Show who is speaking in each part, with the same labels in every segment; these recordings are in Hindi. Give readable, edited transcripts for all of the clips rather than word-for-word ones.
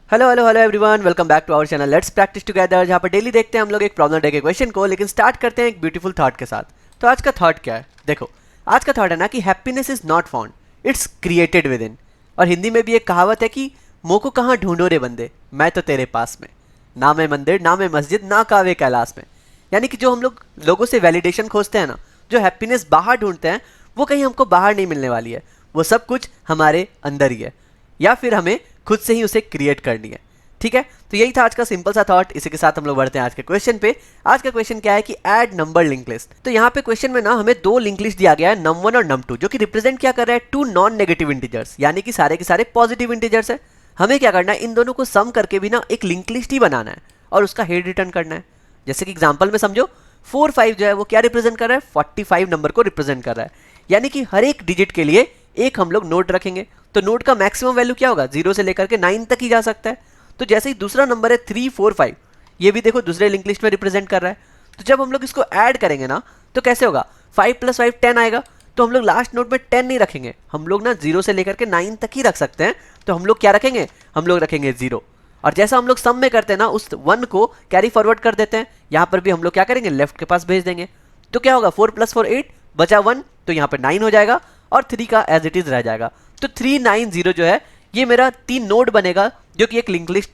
Speaker 1: Hello hello hello everyone, welcome back to our channel let's practice together, जहाँ पर डेली देखते हैं हम लोग एक प्रॉब्लम डे के क्वेश्चन को। लेकिन स्टार्ट करते हैं एक ब्यूटीफुल थॉट के साथ। तो आज का थॉट क्या है? देखो, आज का थॉट है ना कि happiness is not found, it's created with in. और हिंदी में भी एक कहावत है कि मोह को कहाँ ढूंढो रे बंदे, मैं तो तेरे पास में। ना मैं मंदिर, ना मैं मस्जिद, ना कावे कैलाश में। यानी कि जो हम लोग लोगों से वैलिडेशन खोजते हैं ना, जो हैप्पीनेस बाहर ढूंढते हैं, वो कहीं हमको बाहर नहीं मिलने वाली है। वो सब कुछ हमारे अंदर ही है, या फिर हमें खुद से ही उसे क्रिएट करनी है। ठीक है, तो यही था आज का सिंपल सा थॉट। इसी के साथ हम लोग बढ़ते हैं आज के क्वेश्चन पे। आज का क्वेश्चन क्या है कि ऐड नंबर लिंक लिस्ट। तो यहाँ पे क्वेश्चन में ना हमें दो लिंक लिस्ट दिया गया है, num1 और num2, जो कि रिप्रेजेंट क्या कर रहा है, टू नॉन नेगेटिव इंटीजर्स, यानी कि सारे के सारे पॉजिटिव इंटीजर्स है। हमें क्या करना है, इन दोनों को सम करके भी ना एक लिंक लिस्ट ही बनाना है और उसका हेड रिटर्न करना है। जैसे कि एग्जाम्पल में समझो, 4 5 जो है वो क्या रिप्रेजेंट कर रहा है, 45 नंबर को रिप्रेजेंट कर रहा है। यानी कि हर एक डिजिट के लिए एक हम लोग नोट रखेंगे। तो नोट का मैक्सिमम वैल्यू क्या होगा, 0 से लेकर के 9 तक ही जा सकता है। तो जैसे ही दूसरा नंबर है 3 4 5, ये भी देखो दूसरे लिंक लिस्ट में रिप्रेजेंट कर रहा है। तो जब हम लोग इसको ऐड करेंगे ना, तो कैसे होगा, 5 + 5 10 आएगा। तो हम लोग लास्ट नोट में 10 नहीं रखेंगे, हम लोग ना 0 से लेकर के 9 तक ही रख सकते हैं। तो हम लोग क्या रखेंगे, हम लोग रखेंगे 0। और जैसा हम लोग सम में करते हैं ना, उस 1 को कैरी फॉरवर्ड कर देते हैं। यहाँ पर भी हम लोग क्या करेंगे, लेफ्ट के पास भेज देंगे। तो क्या होगा, 4 + 4 8, बचा 1, तो यहाँ पर 9 हो जाएगा और 3 का एज इट इज रह जाएगा। तो 390 जो है ये मेरा 3 नोड बनेगा, जो कि एक लिंक लिस्ट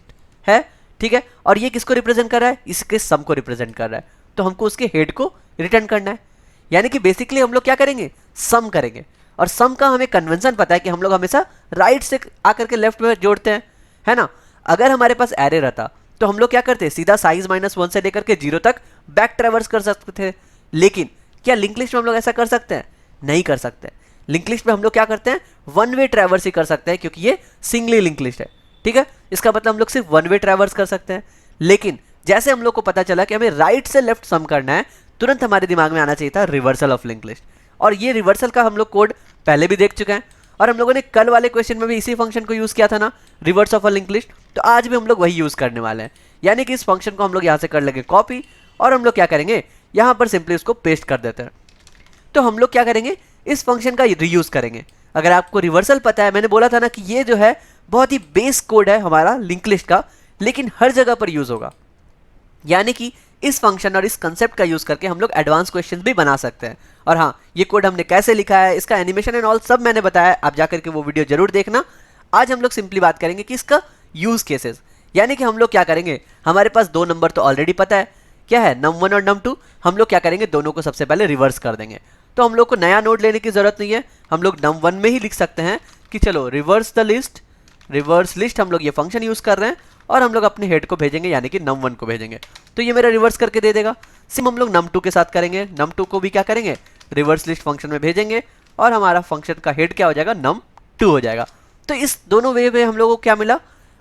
Speaker 1: है। ठीक है, और ये किसको रिप्रेजेंट कर रहा है, इसके सम को रिप्रेजेंट कर रहा है। तो हमको उसके हेड को रिटर्न करना है। यानी कि बेसिकली हम लोग क्या करेंगे, सम करेंगे। और सम का हमें कन्वेंशन पता है कि हम लोग हमेशा राइट से आकर के लेफ्ट में जोड़ते हैं, है ना। अगर हमारे पास एरे रहता तो हम लोग क्या करते, सीधा साइज -1 से लेकर के 0 तक बैक ट्रेवर्स कर सकते थे। लेकिन क्या लिंक लिस्ट में हम लोग ऐसा कर सकते हैं, नहीं कर सकते। लिंक लिस्ट में हम लोग क्या करते हैं, वन वे ट्रेवर्स ही कर सकते हैं, क्योंकि ये सिंगली लिंक लिस्ट है। ठीक है, इसका मतलब हम लोग सिर्फ वन वे ट्रैवर्स कर सकते हैं। लेकिन जैसे हम लोग को पता चला कि हमें राइट से लेफ्ट सम करना है, तुरंत हमारे दिमाग में आना चाहिए था रिवर्सल ऑफ लिंक लिस्ट। और ये रिवर्सल का हम लोग कोड पहले भी देख चुके हैं, और हम लोगों ने कल वाले क्वेश्चन में भी इसी फंक्शन को यूज किया था ना, reverse of a link list. तो आज भी हम लोग वही यूज करने वाले हैं। यानी कि इस फंक्शन को हम लोग यहाँ से कर लेंगे कॉपी, और हम लोग क्या करेंगे, यहाँ पर सिंपली उसको पेस्ट कर देते हैं। तो हम लोग क्या करेंगे, इस फंक्शन का रीयूज करेंगे। अगर आपको रिवर्सल पता है, मैंने बोला था ना कि ये जो है बहुत ही बेस कोड है हमारा लिंक लिस्ट का, लेकिन हर जगह पर यूज होगा। यानी कि इस फंक्शन और इस कंसेप्ट का यूज करके हम लोग एडवांस क्वेश्चंस भी बना सकते हैं। और हाँ, ये कोड हमने कैसे लिखा है, इसका एनिमेशन एंड ऑल सब मैंने बताया है, आप जाकर के वो वीडियो जरूर देखना। आज हम लोग सिंपली बात करेंगे कि इसका यूज केसेस। यानी कि हम लोग क्या करेंगे, हमारे पास दो नंबर तो ऑलरेडी पता है, क्या है, num1 और num2। हम लोग क्या करेंगे, दोनों को सबसे पहले रिवर्स कर देंगे। तो हम लोग को नया नोड लेने की जरूरत नहीं है, हम लोग num1 में ही लिख सकते हैं कि चलो reverse the list, reverse list हम लोग ये फंक्शन यूज कर रहे हैं, और हम लोग अपने हेड को भेजेंगे, यानी कि num1 को भेजेंगे। तो ये मेरा रिवर्स करके दे देगा। सिम हम लोग num2 के साथ करेंगे, num2 को भी क्या करेंगे, रिवर्स लिस्ट फंक्शन में भेजेंगे, और हमारा फंक्शन का हेड क्या हो जाएगा, num2 हो जाएगा। तो इस दोनों वे में हम लोगों को क्या मिला,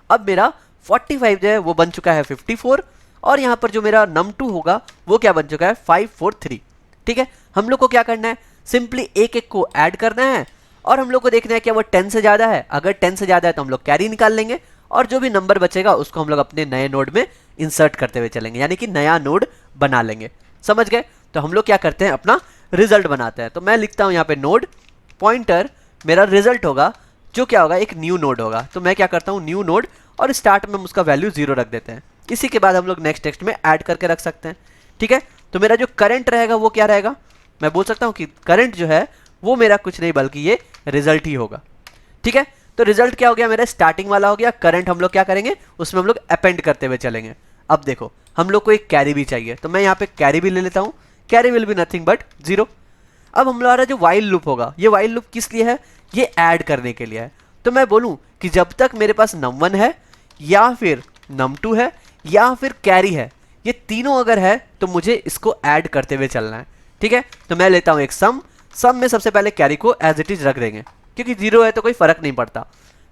Speaker 1: अब मेरा 45 जो है वो बन चुका है 54, और यहाँ पर जो मेरा num2 होगा वो क्या बन चुका है, 543। ठीक है, हम लोग को क्या करना है, सिंपली एक एक को ऐड करना है, और हम लोग को देखना है कि वो 10 से ज़्यादा है। अगर 10 से ज़्यादा है तो हम लोग कैरी निकाल लेंगे, और जो भी नंबर बचेगा उसको हम लोग अपने नए नोड में इंसर्ट करते हुए चलेंगे, यानी कि नया नोड बना लेंगे। समझ गए? तो हम लोग क्या करते हैं, अपना रिजल्ट बनाते हैं। तो मैं लिखता हूँ यहाँ पे नोड पॉइंटर, मेरा रिजल्ट होगा जो क्या होगा, एक न्यू नोड होगा। तो मैं क्या करता हूँ, न्यू नोड, और स्टार्ट में हम उसका वैल्यू 0 रख देते हैं। इसी के बाद हम लोग नेक्स्ट टेक्स्ट में ऐड करके रख सकते हैं। ठीक है, तो मेरा जो करंट रहेगा वो क्या रहेगा, मैं बोल सकता हूँ कि करंट जो है वो मेरा कुछ नहीं बल्कि ये रिजल्ट ही होगा। ठीक है, तो रिजल्ट क्या हो गया, मेरा स्टार्टिंग वाला हो गया। करंट हम लोग क्या करेंगे, उसमें हम लोग अपेंड करते हुए चलेंगे। अब देखो, हम लोग को एक कैरी भी चाहिए, तो मैं यहाँ पे कैरी भी ले लेता हूँ। Carry will be nothing but 0। अब हमारा जो वाइल लूप होगा, ये वाइल लूप किस लिए है, ये ऐड करने के लिए है। तो मैं बोलूँ कि जब तक मेरे पास num1 है, या फिर num2 है, या फिर कैरी है, ये तीनों अगर है तो मुझे इसको ऐड करते हुए चलना है। ठीक है, तो मैं लेता हूँ एक सम में सबसे पहले कैरी को एज इट इज रख देंगे, क्योंकि 0 है तो कोई फर्क नहीं पड़ता।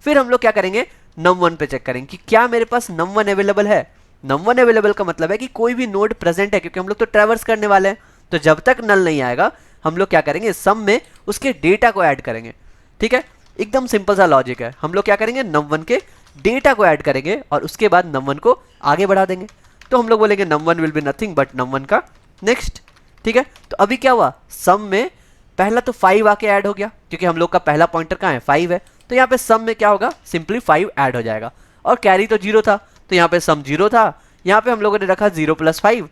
Speaker 1: फिर हम लोग क्या करेंगे, num1 पे चेक करेंगे कि क्या मेरे पास num1 अवेलेबल है। num1 अवेलेबल का मतलब है कि कोई भी नोड प्रेजेंट है, क्योंकि हम लोग तो ट्रैवर्स करने वाले हैं। तो जब तक नल नहीं आएगा हम लोग क्या करेंगे, सम में उसके डेटा को ऐड करेंगे। ठीक है, एकदम सिंपल सा लॉजिक है। हम लोग क्या करेंगे, num1 के डेटा को ऐड करेंगे, और उसके बाद num1 को आगे बढ़ा देंगे। तो हम लोग बोलेंगे num1 will be nothing but num1 का नेक्स्ट। ठीक है, तो अभी क्या हुआ, सम में पहला तो 5 आके ऐड हो गया, क्योंकि हम लोग का पहला पॉइंटर कहाँ है, 5 है। तो यहाँ पे सम में क्या होगा, सिंपली 5 ऐड हो जाएगा। और कैरी तो 0 था, तो यहाँ पे सम 0 था, यहाँ पे हम लोगों ने रखा 0 + 5,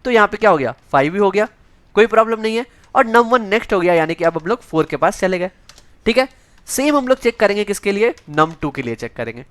Speaker 1: तो यहाँ पे क्या हो गया 5 ही हो गया, कोई प्रॉब्लम नहीं है। और num1 नेक्स्ट हो गया, यानी कि अब हम लोग 4 के पास चले गए। ठीक है, सेम हम लोग चेक करेंगे किसके लिए, num2 के लिए चेक करेंगे।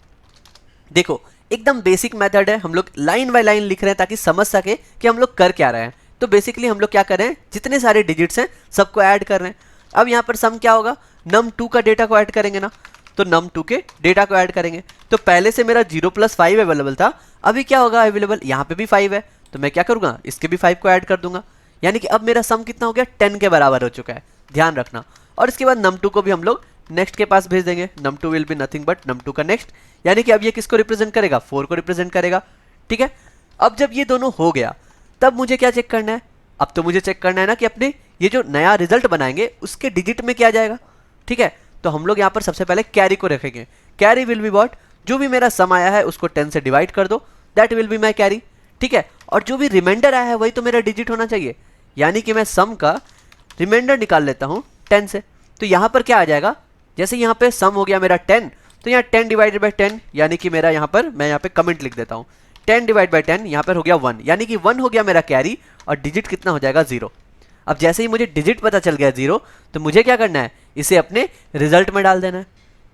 Speaker 1: देखो एकदम बेसिक मेथड है, हम लोग लाइन बाय लाइन लिख रहे हैं ताकि समझ सके कि हम लोग कर क्या रहे हैं। तो बेसिकली हम लोग क्या कर रहे हैं, जितने सारे डिजिट्स हैं सबको ऐड कर रहे हैं। अब यहाँ पर सम क्या होगा, num2 का डेटा को ऐड करेंगे ना, तो num2 के डेटा को ऐड करेंगे। तो पहले से मेरा 0 + 5 अवेलेबल था, अभी क्या होगा अवेलेबल, यहाँ पे भी 5 है, तो मैं क्या करूँगा, इसके भी 5 को ऐड कर दूंगा, यानी कि अब मेरा सम कितना हो गया, 10 के बराबर हो चुका है, ध्यान रखना। और इसके बाद num2 को भी हम लोग नेक्स्ट के पास भेज देंगे, num2 will be nothing but num2 का नेक्स्ट, यानी कि अब ये किसको रिप्रेजेंट करेगा, 4 को रिप्रेजेंट करेगा। ठीक है, अब जब ये दोनों हो गया तब मुझे क्या चेक करना है, अब तो मुझे चेक करना है ना कि अपने ये जो नया रिजल्ट बनाएंगे उसके डिजिट में क्या जाएगा। ठीक है, तो हम लोग यहाँ पर सबसे पहले कैरी को रखेंगे, कैरी विल बी व्हाट, जो भी मेरा सम आया है उसको 10 से डिवाइड कर दो, that will be my carry. ठीक है, और जो भी रिमाइंडर आया है वही तो मेरा डिजिट होना चाहिए, यानी कि मैं सम का रिमाइंडर निकाल लेता हूँ 10 से। तो यहाँ पर क्या आ जाएगा, जैसे यहाँ पे सम हो गया मेरा 10, तो यहाँ 10 / 10, यानी कि मेरा यहाँ पर मैं यहाँ पे कमेंट लिख देता हूँ, 10 / 10 यहाँ पर हो गया 1, यानी कि 1 हो गया मेरा कैरी, और डिजिट कितना हो जाएगा 0। अब जैसे ही मुझे डिजिट पता चल गया 0, तो मुझे क्या करना है, इसे अपने रिजल्ट में डाल देना है।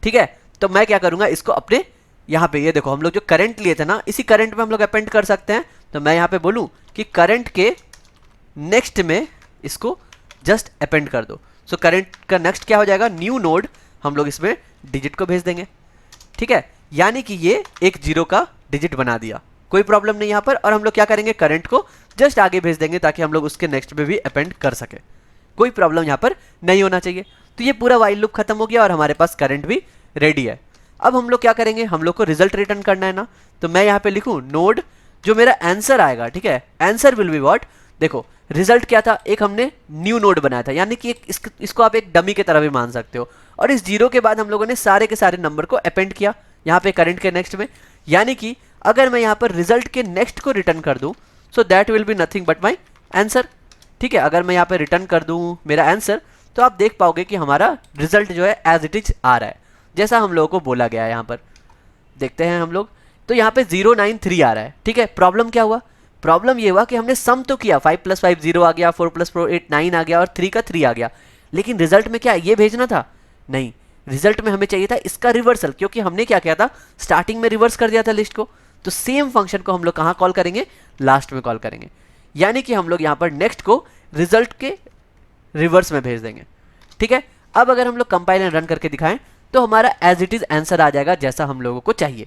Speaker 1: ठीक है, तो मैं क्या करूँगा, इसको अपने यहाँ पे, ये देखो हम लोग जो करंट लिए थे ना, इसी करंट में हम लोग अपेंड कर सकते हैं। तो मैं यहाँ पे बोलूँ कि करंट के नेक्स्ट में इसको जस्ट अपेंड कर दो। सो करंट का नेक्स्ट क्या हो जाएगा, न्यू नोड, हम लोग इसमें डिजिट को भेज देंगे। ठीक है, यानी कि ये एक 0 का डिजिट बना दिया, कोई प्रॉब्लम नहीं यहाँ पर। और हम लोग क्या करेंगे, करंट को जस्ट आगे भेज देंगे ताकि हम लोग उसके नेक्स्ट में भी अपेंड कर सके, कोई प्रॉब्लम यहाँ पर नहीं होना चाहिए। तो ये पूरा वाइल लूप खत्म हो गया और हमारे पास करंट भी रेडी है। अब हम लोग क्या करेंगे, हम लोग को रिजल्ट रिटर्न करना है ना, तो मैं यहाँ पे लिखूँ नोड, जो मेरा आंसर आएगा। ठीक है, आंसर विल बी व्हाट, देखो रिजल्ट क्या था, एक हमने न्यू नोड बनाया था, यानी कि इसको आप एक डमी की तरह भी मान सकते हो। और इस 0 के बाद हम लोगों ने सारे के सारे नंबर को अपेंड किया यहाँ पे करंट के नेक्स्ट में, यानी कि अगर मैं यहाँ पर रिजल्ट के नेक्स्ट को रिटर्न कर दूँ, so that will be nothing but my answer. ठीक है, अगर मैं यहाँ पे रिटर्न कर दूँ मेरा आंसर, तो आप देख पाओगे कि हमारा रिजल्ट जो है एज इट इज आ रहा है, जैसा हम लोगों को बोला गया है। यहाँ पर देखते हैं हम लोग, तो यहाँ पे 093 आ रहा है। ठीक है, प्रॉब्लम क्या हुआ, प्रॉब्लम ये हुआ कि हमने सम तो किया, 5 + 5 0 आ गया, 4 + 4 8 9 आ गया, और 3 का 3 आ गया, लेकिन रिजल्ट में क्या ये भेजना था, नहीं, रिजल्ट में हमें चाहिए था इसका रिवर्सल, क्योंकि हमने क्या किया था, स्टार्टिंग में रिवर्स कर दिया था लिस्ट को। तो सेम फंक्शन को हम लोग कहाँ कॉल करेंगे, लास्ट में कॉल करेंगे, यानी कि हम लोग यहाँ पर नेक्स्ट को रिजल्ट के रिवर्स में भेज देंगे। ठीक है, अब अगर हम लोग कंपाइल एंड रन करके दिखाएं तो हमारा एज इट इज आंसर आ जाएगा जैसा हम लोगों को चाहिए,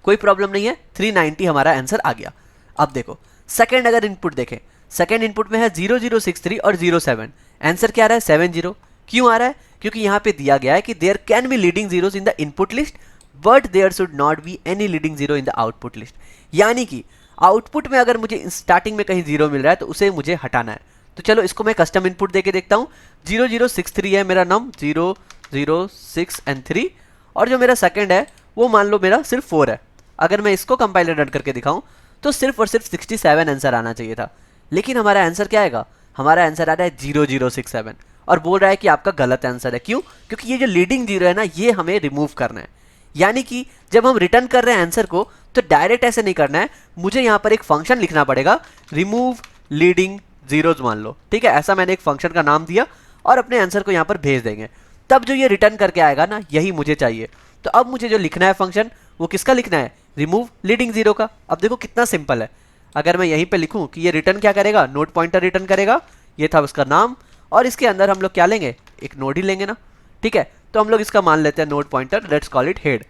Speaker 1: कोई प्रॉब्लम नहीं है, 390 हमारा आंसर आ गया। अब देखो सेकंड अगर इनपुट देखें, सेकंड इनपुट में है 0063 और 07, आंसर क्या आ रहा है 70। क्यों आ रहा है, क्योंकि यहाँ पे दिया गया है कि there can be leading zeros in the input list but there should not be any leading zero in the output list, यानी कि आउटपुट में अगर मुझे स्टार्टिंग में कहीं 0 मिल रहा है तो उसे मुझे हटाना है। तो चलो इसको मैं कस्टम इनपुट देके देखता हूँ, 0063 है मेरा नम, 0 0 6 and 3, और जो मेरा सेकंड है वो मान लो मेरा सिर्फ 4 है। अगर मैं इसको कंपाइलर रन करके दिखाऊं तो सिर्फ और सिर्फ 67 आंसर आना चाहिए था, लेकिन हमारा आंसर क्या आएगा, हमारा आंसर आ रहा है 0067, और बोल रहा है कि आपका गलत आंसर है। क्यों, क्योंकि ये जो लीडिंग जीरो है ना, ये हमें रिमूव करना है। यानी कि जब हम रिटर्न कर रहे हैं आंसर को तो डायरेक्ट ऐसे नहीं करना है, मुझे यहाँ पर एक फंक्शन लिखना पड़ेगा, रिमूव लीडिंग जीरोज मान लो। ठीक है, ऐसा मैंने एक फंक्शन का नाम दिया और अपने आंसर को यहाँ पर भेज देंगे, तब जो ये रिटर्न करके आएगा ना, यही मुझे चाहिए। तो अब मुझे जो लिखना है फंक्शन, वो किसका लिखना है, रिमूव लीडिंग जीरो का। अब देखो कितना सिंपल है, अगर मैं यहीं पे लिखूं कि ये रिटर्न क्या करेगा, नोड पॉइंटर रिटर्न करेगा, ये था उसका नाम, और इसके अंदर हम लोग क्या लेंगे, एक नोड ही लेंगे ना। ठीक है, तो हम लोग इसका मान लेते हैं node pointer, let's call it head.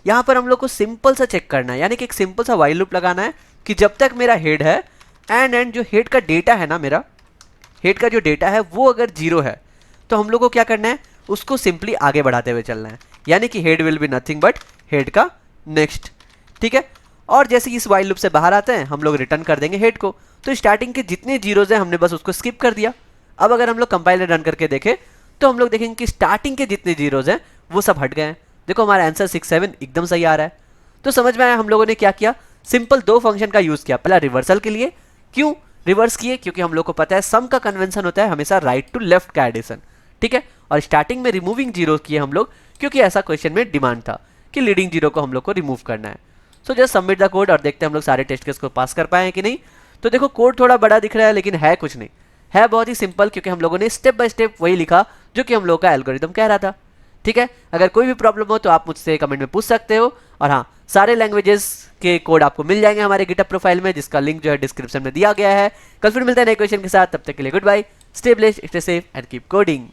Speaker 1: यहाँ पर हम लोग को सिंपल सा चेक करना है, यानी कि एक सिंपल सा वाइल लूप लगाना है कि जब तक मेरा हेड है एंड जो हेड का डेटा है ना, मेरा हेड का जो डेटा है वो अगर 0 है तो हम लोग को क्या करना है, उसको सिंपली आगे बढ़ाते हुए चलना है, यानी कि head will be nothing but head का नेक्स्ट। ठीक है, और जैसे इस वाइल लूप से बाहर आते हैं हम लोग रिटर्न कर देंगे हेड को। तो स्टार्टिंग के जितने जीरोज हैं हमने बस उसको स्किप कर दिया। अब अगर हम लोग कंपाइलर रन करके देखें तो हम लोग देखेंगे कि स्टार्टिंग के जितने जीरोज हैं वो सब हट गए हैं। देखो हमारा आंसर 67 एकदम सही आ रहा है। तो समझ में आया हम लोगों ने क्या किया, सिंपल 2 फंक्शन का यूज किया। पहला रिवर्सल के लिए, क्यों रिवर्स किए, क्योंकि हम लोग को पता है सम का कन्वेंशन होता है हमेशा राइट टू लेफ्ट का एडिशन। ठीक है, और स्टार्टिंग में रिमूविंग जीरो किए हम लोग, क्योंकि ऐसा क्वेश्चन में डिमांड था कि लीडिंग जीरो को हम लोग को रिमूव करना है। So just submit the code और देखते हैं हम लोग सारे टेस्ट केस को पास कर पाए हैं कि नहीं। तो देखो कोड थोड़ा बड़ा दिख रहा है लेकिन है कुछ नहीं, है बहुत ही सिंपल, क्योंकि हम लोगों ने स्टेप बाय स्टेप वही लिखा जो कि हम लोग का एल्गोरिदम कह रहा था। ठीक है, अगर कोई भी प्रॉब्लम हो तो आप मुझसे कमेंट में पूछ सकते हो। और हाँ, सारे लैंग्वेजेस के कोड आपको मिल जाएंगे हमारे गिटहब प्रोफाइल में, जिसका लिंक जो है डिस्क्रिप्शन में दिया गया है। कल फिर मिलते हैं नए क्वेश्चन के साथ, तब तक के लिए goodbye, stay blessed, stay safe and keep coding.